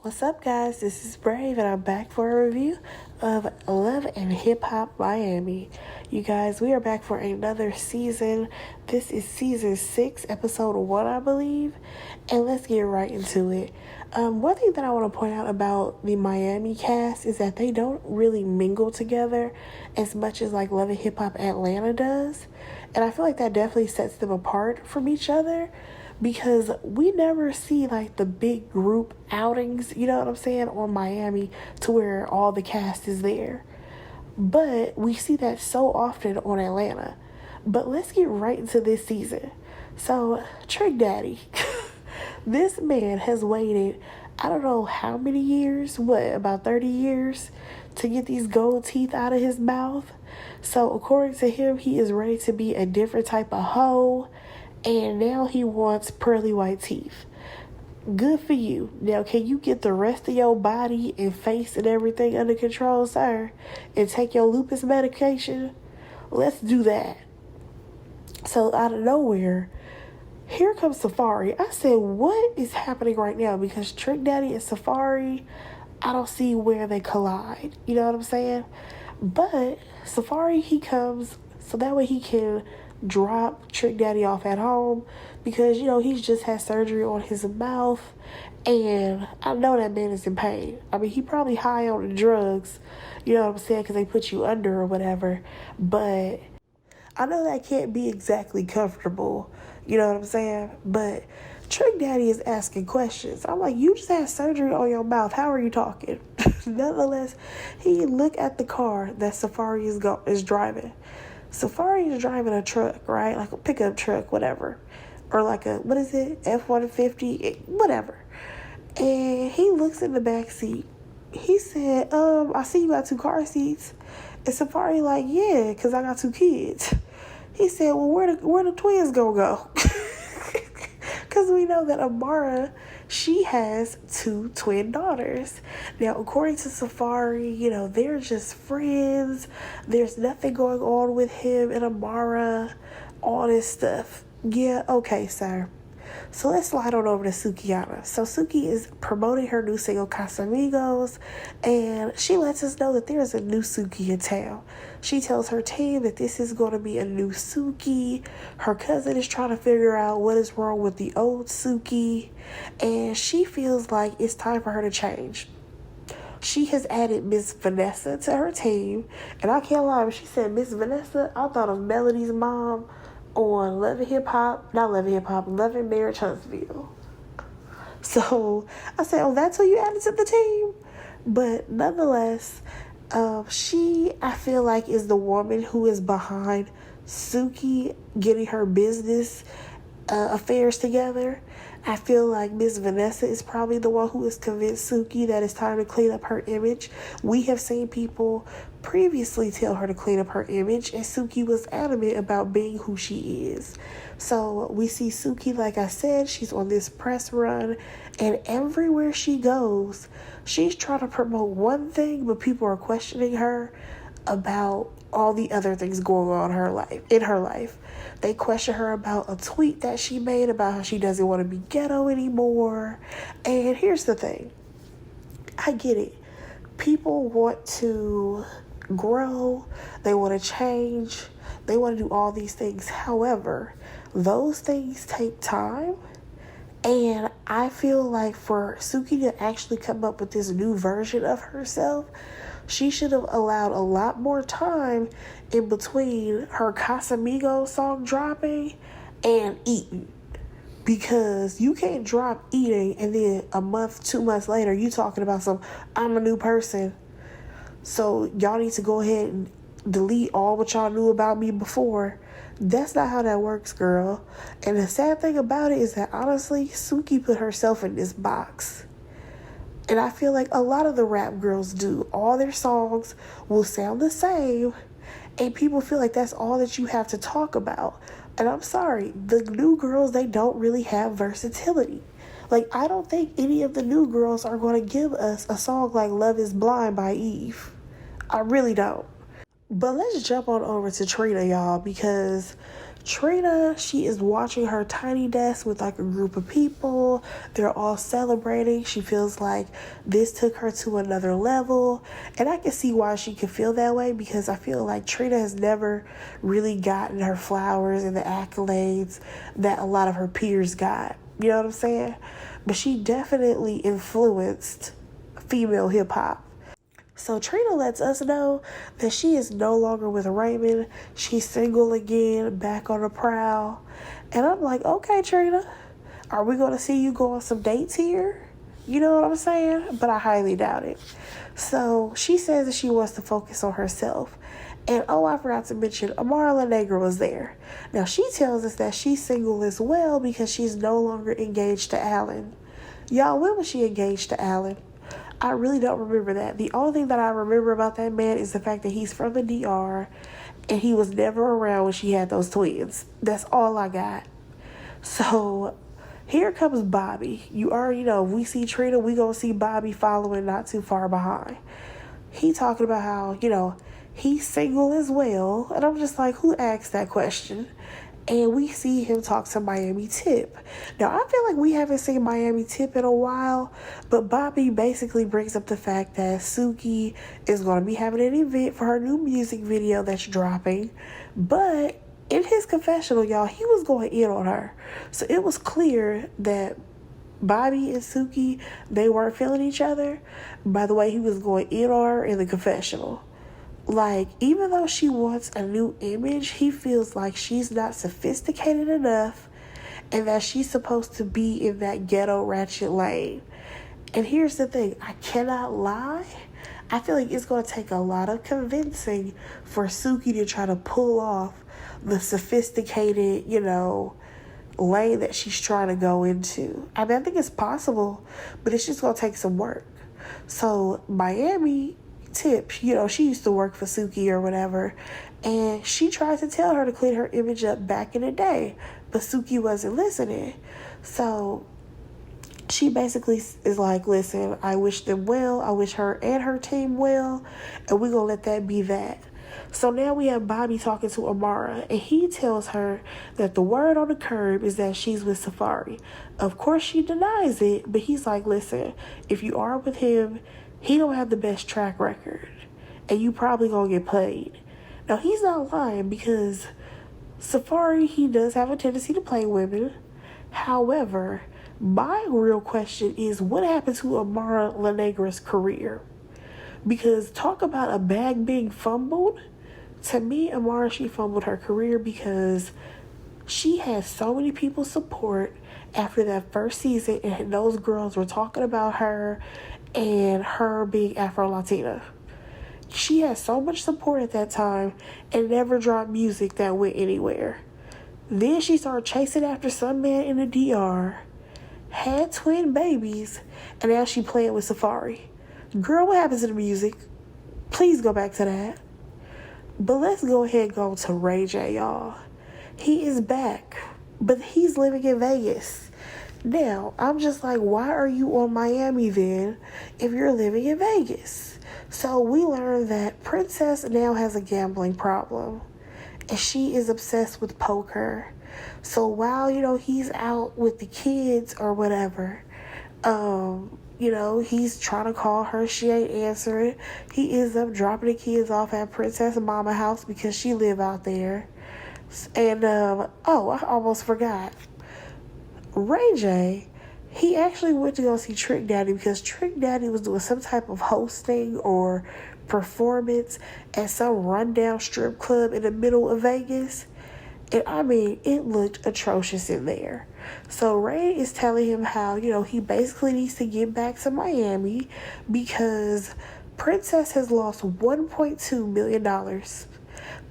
What's up, guys? This is Brave, and I'm back for a review of Love and Hip Hop Miami. You guys, we are back for another season. This is season 6, episode 1, I believe, and let's get right into it. One thing that I want to point out about the Miami cast is that they don't really mingle together as much as like Love and Hip Hop Atlanta does, and I feel like that definitely sets them apart from each other. Because we never see like the big group outings, you know what I'm saying, on Miami to where all the cast is there. But we see that so often on Atlanta. But let's get right into this season. So, Trick Daddy. This man has waited, I don't know how many years, about 30 years, to get these gold teeth out of his mouth. So, according to him, he is ready to be a different type of hoe. And now he wants pearly white teeth. Good for you. Now, can you get the rest of your body and face and everything under control, sir? And take your lupus medication? Let's do that. So, out of nowhere, here comes Safaree. I said, what is happening right now? Because Trick Daddy and Safaree, I don't see where they collide. You know what I'm saying? But Safaree, he comes so that way he can drop Trick Daddy off at home because, you know, he's just had surgery on his mouth and I know that man is in pain. I mean, he probably high on the drugs, you know what I'm saying, because they put you under or whatever, but I know that can't be exactly comfortable, you know what I'm saying, but Trick Daddy is asking questions. I'm like, you just had surgery on your mouth. How are you talking? Nonetheless, he look at the car that Safaree is driving. Safaree is driving a truck, right? Like a pickup truck, whatever. Or like a, what is it? F-150, whatever. And he looks in the back seat. He said, I see you got 2 car seats. And Safaree like, yeah, because I got 2 kids. He said, well, where the twins gonna go? Because we know that Amara, she has 2 twin daughters. Now, according to Safaree, you know, they're just friends. There's nothing going on with him and Amara, all this stuff. Yeah, okay, sir. So let's slide on over to Sukiana. So Suki is promoting her new single, Casamigos, and she lets us know that there's a new Suki in town. She tells her team that this is going to be a new Suki. Her cousin is trying to figure out what is wrong with the old Suki, and she feels like it's time for her to change. She has added Miss Vanessa to her team, and I can't lie, when she said Miss Vanessa, I thought of Melody's mom on Love and Marriage Huntsville. So I said, oh, that's who you added to the team? But nonetheless, I feel like is the woman who is behind Suki getting her business affairs together. I feel like Miss Vanessa is probably the one who has convinced Suki that it's time to clean up her image. We have seen people previously tell her to clean up her image, and Suki was adamant about being who she is. So we see Suki, like I said, she's on this press run, and everywhere she goes, she's trying to promote one thing, but people are questioning her about all the other things going on in her life. They question her about a tweet that she made about how she doesn't want to be ghetto anymore. And here's the thing. I get it. People want to grow. They want to change. They want to do all these things. However, those things take time. And I feel like for Suki to actually come up with this new version of herself, she should have allowed a lot more time in between her Casamigos song dropping and eating. Because you can't drop eating and then a month, 2 months later, you talking about I'm a new person. So y'all need to go ahead and delete all what y'all knew about me before. That's not how that works, girl. And the sad thing about it is that honestly, Suki put herself in this box. And I feel like a lot of the rap girls do. All their songs will sound the same, and people feel like that's all that you have to talk about. And I'm sorry, the new girls, they don't really have versatility. Like, I don't think any of the new girls are going to give us a song like Love is Blind by Eve. I really don't. But let's jump on over to Trina, y'all, because Trina, she is watching her tiny desk with like a group of people. They're all celebrating. She feels like this took her to another level. And I can see why she could feel that way, because I feel like Trina has never really gotten her flowers and the accolades that a lot of her peers got. You know what I'm saying? But she definitely influenced female hip hop. So Trina lets us know that she is no longer with Raymond. She's single again, back on the prowl. And I'm like, okay, Trina, are we going to see you go on some dates here? You know what I'm saying? But I highly doubt it. So she says that she wants to focus on herself. And oh, I forgot to mention, Amara Negra was there. Now she tells us that she's single as well because she's no longer engaged to Alan. Y'all, when was she engaged to Alan? I really don't remember that. The only thing that I remember about that man is the fact that he's from the DR and he was never around when she had those twins. That's all I got. So here comes Bobby. You already know, if we see Trina, we gonna see Bobby following not too far behind. He talking about how, he's single as well. And I'm just like, who asked that question? And we see him talk to Miami Tip. Now, I feel like we haven't seen Miami Tip in a while, but Bobby basically brings up the fact that Suki is going to be having an event for her new music video that's dropping. But in his confessional, y'all, he was going in on her. So it was clear that Bobby and Suki, they weren't feeling each other. By the way, he was going in on her in the confessional. Like, even though she wants a new image, he feels like she's not sophisticated enough and that she's supposed to be in that ghetto ratchet lane. And here's the thing, I cannot lie. I feel like it's going to take a lot of convincing for Suki to try to pull off the sophisticated, lane that she's trying to go into. I mean, I think it's possible, but it's just going to take some work. So, Miami Tip, she used to work for Suki or whatever, and she tried to tell her to clean her image up back in the day, but Suki wasn't listening. So she basically is like, listen, I wish them well, I wish her and her team well, and we're gonna let that be that. So now we have Bobby talking to Amara, and he tells her that the word on the curb is that she's with Safaree. Of course she denies it, but he's like, listen, if you are with him, he don't have the best track record, and you probably gonna get played. Now, he's not lying, because Safaree, he does have a tendency to play women. However, my real question is, what happened to Amara Negra's career? Because talk about a bag being fumbled. To me, Amara, she fumbled her career because she had so many people's support after that first season, and those girls were talking about her and her being Afro-Latina. She had so much support at that time and never dropped music that went anywhere. Then she started chasing after some man in the DR, had twin babies, and now she playing with Safaree. Girl, what happens to the music? Please go back to that. But let's go ahead and go to Ray J, y'all. He is back, but he's living in Vegas. Now, I'm just like, why are you on Miami then if you're living in Vegas? So we learned that Princess now has a gambling problem, and she is obsessed with poker. So while, he's out with the kids or whatever, he's trying to call her, she ain't answering. He ends up dropping the kids off at Princess Mama house because she live out there. And, I almost forgot. Ray J, he actually went to go see Trick Daddy because Trick Daddy was doing some type of hosting or performance at some rundown strip club in the middle of Vegas. And I mean, it looked atrocious in there. So Ray is telling him how, he basically needs to get back to Miami because Princess has lost $1.2 million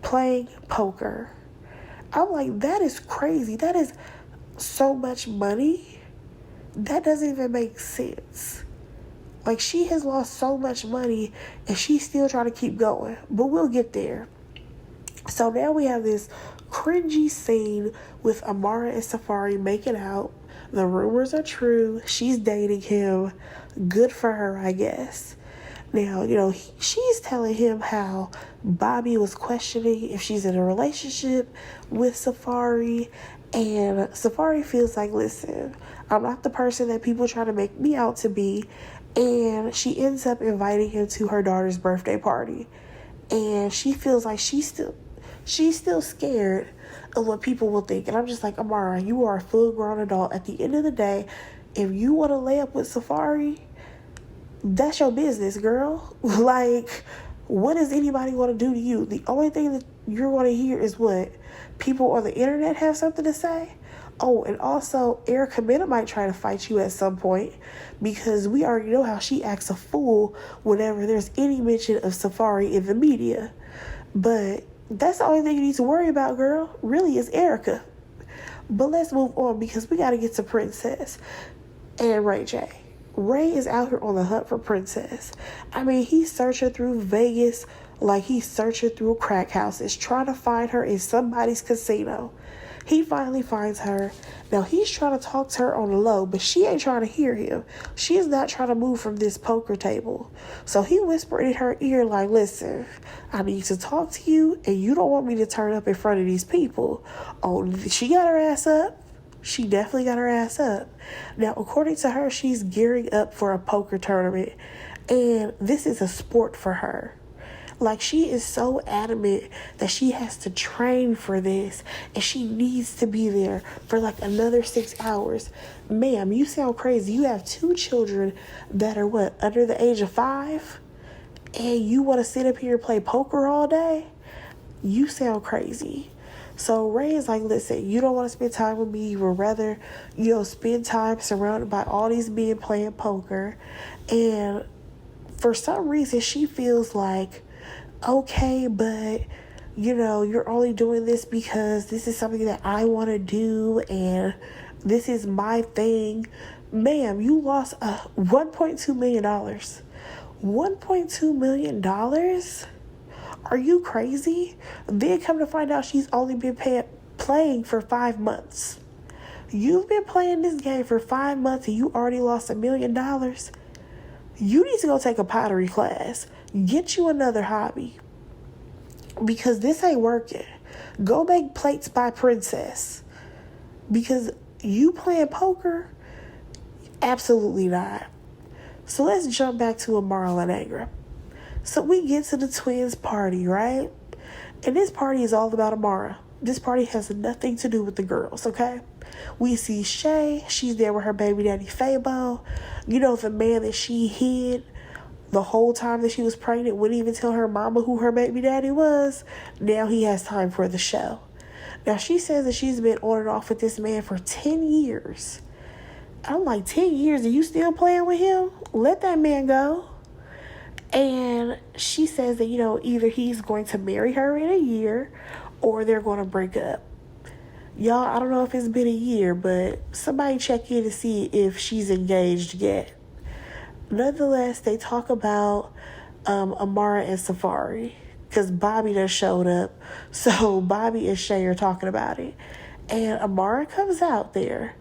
playing poker. I'm like, that is crazy. That is so much money. That doesn't even make sense. Like, she has lost so much money and she's still trying to keep going. But we'll get there. So now we have this cringy scene with Amara and Safaree making out. The rumors are true. She's dating him. Good for her, I guess. Now, she's telling him how Bobby was questioning if she's in a relationship with Safaree. And Safaree feels like, listen, I'm not the person that people try to make me out to be. And she ends up inviting him to her daughter's birthday party. And she feels like she's still scared of what people will think. And I'm just like, Amara, you are a full-grown adult. At the end of the day, if you want to lay up with Safaree, that's your business, girl. Like, what does anybody want to do to you? The only thing that you're going to hear is what people on the internet have something to say. Oh, and also, Erica Mena might try to fight you at some point, because we already know how she acts a fool whenever there's any mention of Safaree in the media. But that's the only thing you need to worry about, girl, really, is Erica. But let's move on, because we got to get to Princess and Ray J. Ray is out here on the hunt for Princess. I mean, he's searching through Vegas like he's searching through crack houses, trying to find her in somebody's casino. He finally finds her. Now, he's trying to talk to her on the low, but she ain't trying to hear him. She is not trying to move from this poker table. So he whispered in her ear like, listen, I need to talk to you, and you don't want me to turn up in front of these people. Oh, she got her ass up. She definitely got her ass up. Now, according to her, she's gearing up for a poker tournament, and this is a sport for her. Like, she is so adamant that she has to train for this, and she needs to be there for like another 6 hours. Ma'am, you sound crazy. You have 2 children that are under the age of 5, and you want to sit up here and play poker all day? You sound crazy. So Ray is like, listen, you don't want to spend time with me. You would rather, spend time surrounded by all these men playing poker. And for some reason, she feels like, okay, but, you're only doing this because this is something that I want to do, and this is my thing. Ma'am, you lost $1.2 million. $1.2 million? Are you crazy? Then come to find out she's only been playing for 5 months. You've been playing this game for 5 months and you already lost $1 million. You need to go take a pottery class. Get you another hobby. Because this ain't working. Go make plates by Princess. Because you playing poker? Absolutely not. So let's jump back to Amara and Agra. So we get to the twins' party, right? And this party is all about Amara. This party has nothing to do with the girls, okay? We see Shay. She's there with her baby daddy, Fabo. The man that she hid the whole time that she was pregnant, wouldn't even tell her mama who her baby daddy was. Now he has time for the show. Now, she says that she's been on and off with this man for 10 years. I'm like, 10 years and you still playing with him? Let that man go. And she says that, either he's going to marry her in a year or they're going to break up. Y'all, I don't know if it's been a year, but somebody check in to see if she's engaged yet. Nonetheless, they talk about Amara and Safaree, because Bobby done showed up. So Bobby and Shay are talking about it. And Amara comes out there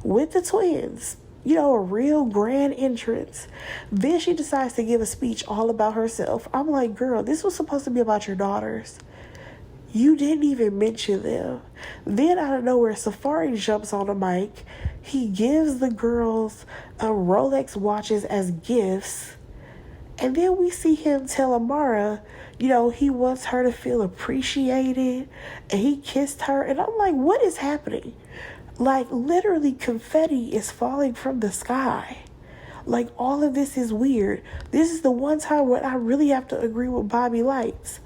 with the twins. A real grand entrance. Then she decides to give a speech all about herself. I'm like, girl, this was supposed to be about your daughters. You didn't even mention them. Then out of nowhere, Safaree jumps on the mic. He gives the girls Rolex watches as gifts. And then we see him tell Amara, he wants her to feel appreciated. And he kissed her. And I'm like, what is happening? Like, literally confetti is falling from the sky. Like, all of this is weird. This is the one time when I really have to agree with Bobby Lights.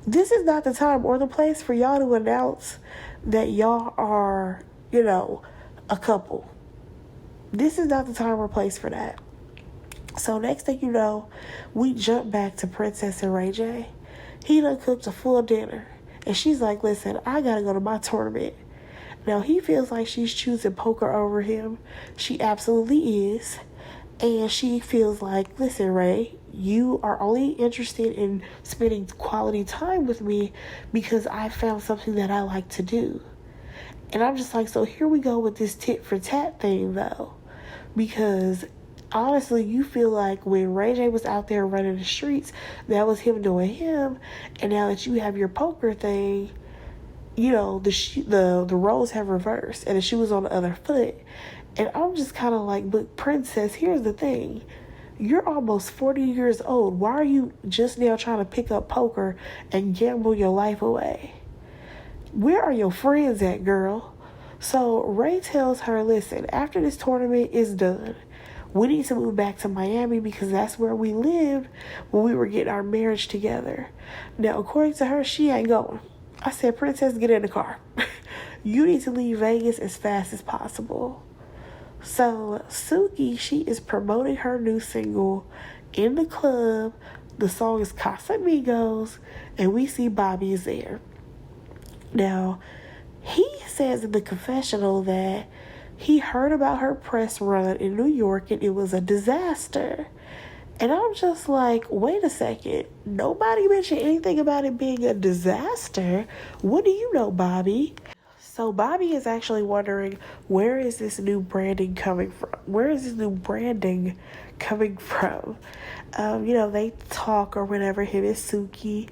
This is not the time or the place for y'all to announce that y'all are, a couple. This is not the time or place for that. So next thing you know, we jump back to Princess and Ray J. He done cooked a full dinner. And she's like, listen, I gotta go to my tournament. Now, he feels like she's choosing poker over him. She absolutely is. And she feels like, listen, Ray, you are only interested in spending quality time with me because I found something that I like to do. And I'm just like, so here we go with this tit for tat thing, though. Because honestly, you feel like when Ray J was out there running the streets, that was him doing him, and now that you have your poker thing, the roles have reversed, and the shoe is on the other foot. And I'm just kind of like, but Princess, here's the thing. You're almost 40 years old. Why are you just now trying to pick up poker and gamble your life away? Where are your friends at, girl? So Ray tells her, listen, after this tournament is done, we need to move back to Miami because that's where we lived when we were getting our marriage together. Now, according to her, she ain't going. I said, Princess, get in the car. You need to leave Vegas as fast as possible. So Suki, she is promoting her new single in the club. The song is Casamigos, and we see Bobby is there. Now, he says in the confessional that he heard about her press run in New York and it was a disaster. And I'm just like, wait a second. Nobody mentioned anything about it being a disaster. What do you know, Bobby? So Bobby is actually wondering, where is this new branding coming from? Where is this new branding coming from? They talk or whatever, him and Suki.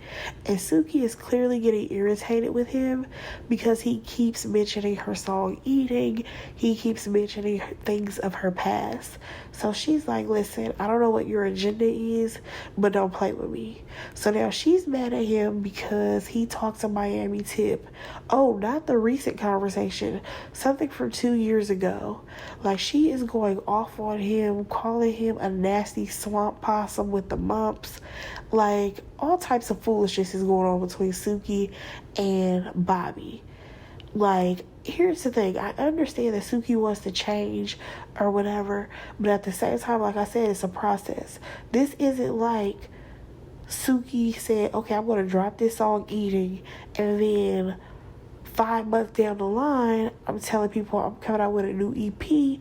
And Suki is clearly getting irritated with him because he keeps mentioning her song Eating. He keeps mentioning things of her past. So she's like, listen, I don't know what your agenda is, but don't play with me. So now she's mad at him because he talks a Miami tip. Oh, not the recent conversation. Something from 2 years ago. Like, she is going off on him, calling him a nasty swamp possum with the mumps. Like, all types of foolishness is going on between Suki and Bobby. Like, here's the thing. I understand that Suki wants to change or whatever, but at the same time, like I said, it's a process. This isn't like Suki said, okay, I'm going to drop this song Eating, and then 5 months down the line, I'm telling people I'm coming out with a new EP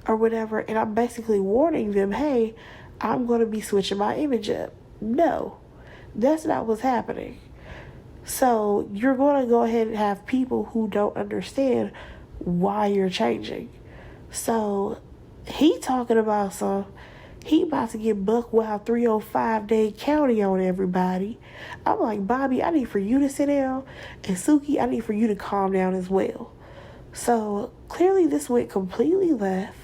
or whatever, and I'm basically warning them, hey, I'm going to be switching my image up. No, that's not what's happening. So you're going to go ahead and have people who don't understand why you're changing. So he talking about he about to get buck wild 305 Dade County on everybody. I'm like, Bobby, I need for you to sit down, and Suki, I need for you to calm down as well. So clearly this went completely left.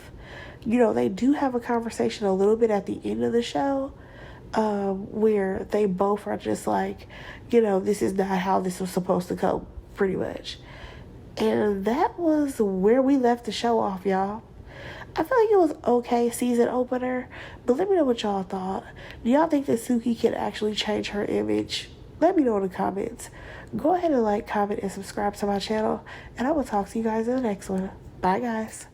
They do have a conversation a little bit at the end of the show, where they both are just like, this is not how this was supposed to go, pretty much. And that was where we left the show off, y'all. I feel like it was okay season opener, but let me know what y'all thought. Do y'all think that Suki can actually change her image? Let me know in the comments. Go ahead and like, comment, and subscribe to my channel, and I will talk to you guys in the next one. Bye, guys.